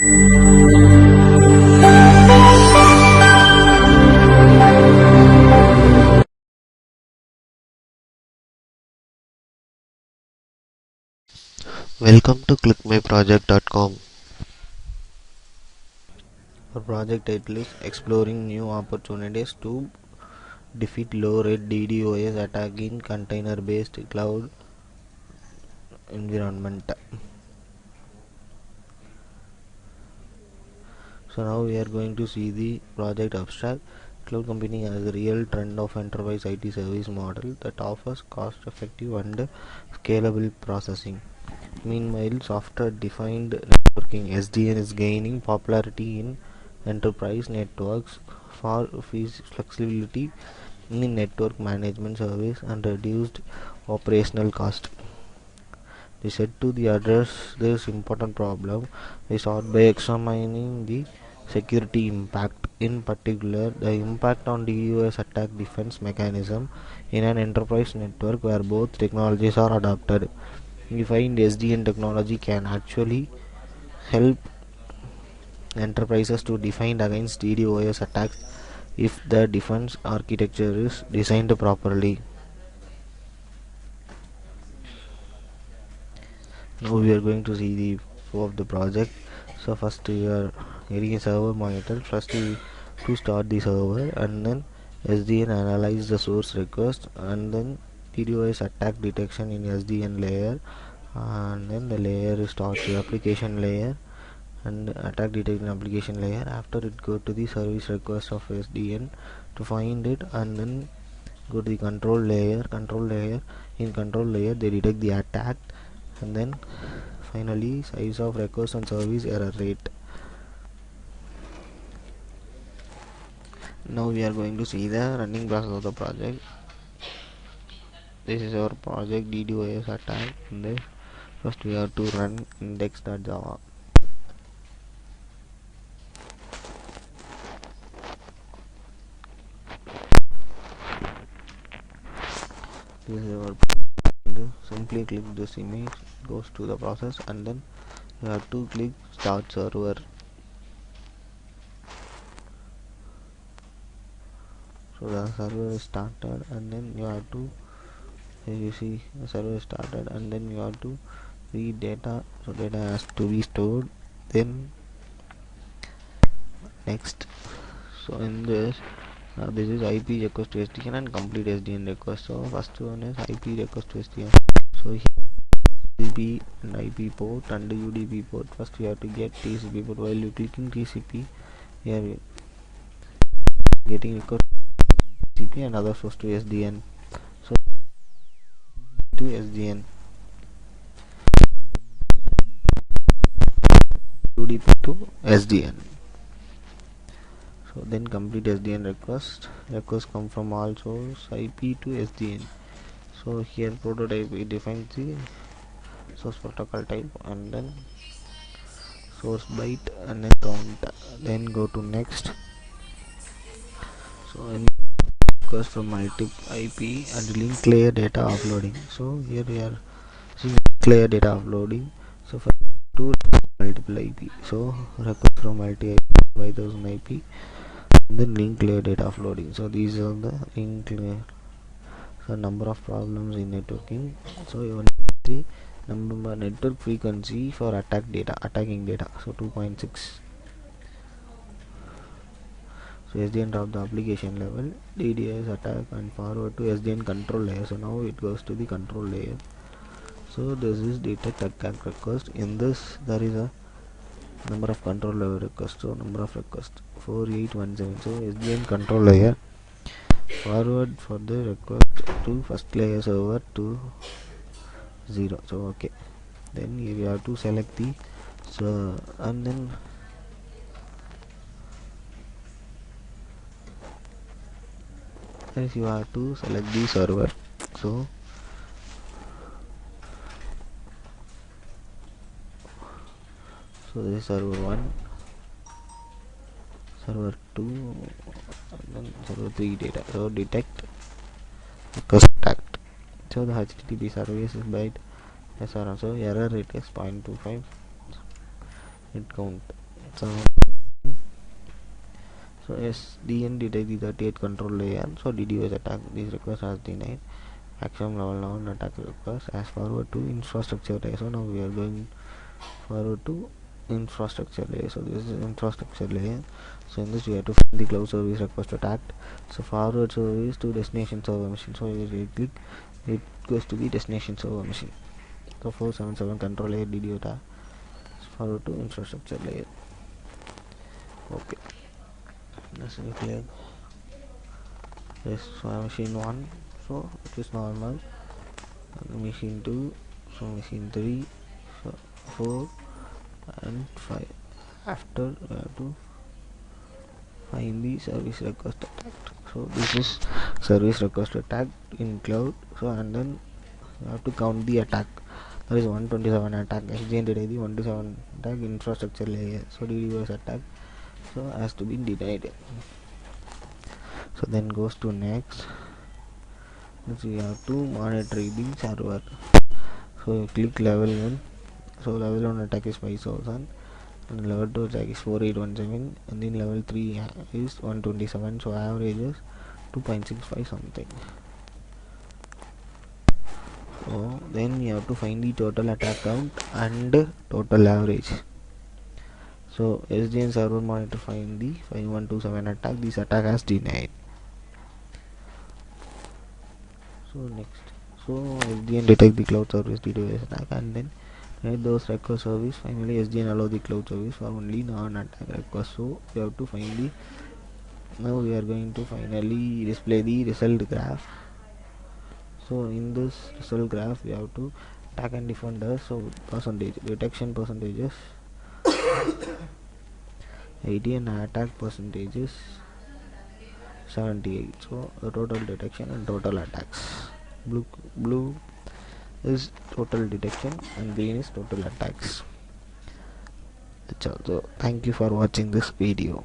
Welcome to clickmyproject.com. Our project title is Exploring New Opportunities to Defeat Low-Rate DDoS Attack in Container-Based Cloud Environment. So now we are going to see the project abstract. Cloud computing has a real trend of enterprise IT service model that offers cost-effective and scalable processing. Meanwhile, software-defined networking (SDN) is gaining popularity in enterprise networks for flexibility in network management service and reduced operational cost. They said to address this important problem, we start by examining the security impact, in particular the impact on DDoS attack defense mechanism in an enterprise network where both technologies are adopted. We find SDN technology can actually help enterprises to defend against DDoS attacks if the defense architecture is designed properly. Now we are going to see the flow of the project. So first we are getting a server monitor. First we to start the server, and then SDN analyze the source request, and then DDoS attack detection in SDN layer, and then the layer starts the application layer and attack detection application layer. After it go to the service request of SDN to find it, and then go to the control layer. In control layer they detect the attack, and then finally size of request and service error rate. Now we are going to see the running process of the project. This is our project DDoS attack. And then first we have to run index.java. This is our simply click this image, goes to the process, and then you have to click start server. So the server is started, and then you have to, as you see, the server is started, and then you have to read data. So data has to be stored. Then next, so in this this is IP request to SDN and complete SDN request. So first one is IP request to SDN. So here TCP and IP port and UDP port. First we have to get TCP port. While you clicking TCP, here we getting request to TCP and other source to SDN. So to SDN, UDP to SDN. So then complete SDN request. Requests come from all source IP to SDN. So here prototype, it defines the source protocol type, and then source byte, and then count. Then go to next. So in request from multi IP and link layer data uploading. So here we are seeing layer data uploading. So for two multiple IP. So request from multi IP 5000 IP, and then link layer data uploading. So these are the link layer. So number of problems in networking. So you want to see number network frequency for attacking data. So 2.6. So SDN drop the application level, DDoS attack, and forward to SDN control layer. So now it goes to the control layer. So this is detect attack request. In this there is a number of control layer requests. So number of requests 4817. So SDN control layer forward for the request to first layer server to 0. So okay, then you have to select the, so, and then you have to select the server. So this is server 1, server 2, and then server 3 data. So detect request attack. So the HTTP service is byte SRM. So error rate is 0.25. It count. So SDN detect the 38 control layer. So DDoS attack. This request has denied. Action level now attack request as forward to infrastructure layer. So now we are going forward to infrastructure layer. So this is infrastructure layer. So in this we have to find the cloud service request attacked. So forward service to destination server machine. So we right click, it goes to the destination server machine. So 477 control layer DDoS attack forward to infrastructure layer. Okay, let's click this machine 1. So it is normal. Machine 2, so machine 3, so 4 and 5. After we have to find the service request attacked. So this is service request attacked in cloud. So and then we have to count the attack. There is 127 attack. SDN denied the 127 attack infrastructure layer. So DDoS attack so has to be denied. So then goes to next. So we have to monitor the server. So click level 1. So level 1 attack is 5000 and level 2 attack is 4817 and then level 3 is 127. So average is 2.65 something. So then we have to find the total attack count and total average. So SDN server monitor find the 5127 attack. This attack has denied. So next, so SDN detect the cloud service DDoS attack and then those request service. Finally SDN allow the cloud service for only non-attack request. So we have to find the, now we are going to finally display the result graph. So in this result graph we have to attack and defenders. So percentage detection percentages 80 and attack percentages 78. So the total detection and total attacks. Blue is total detection and green is total attacks. That's all. So thank you for watching this video.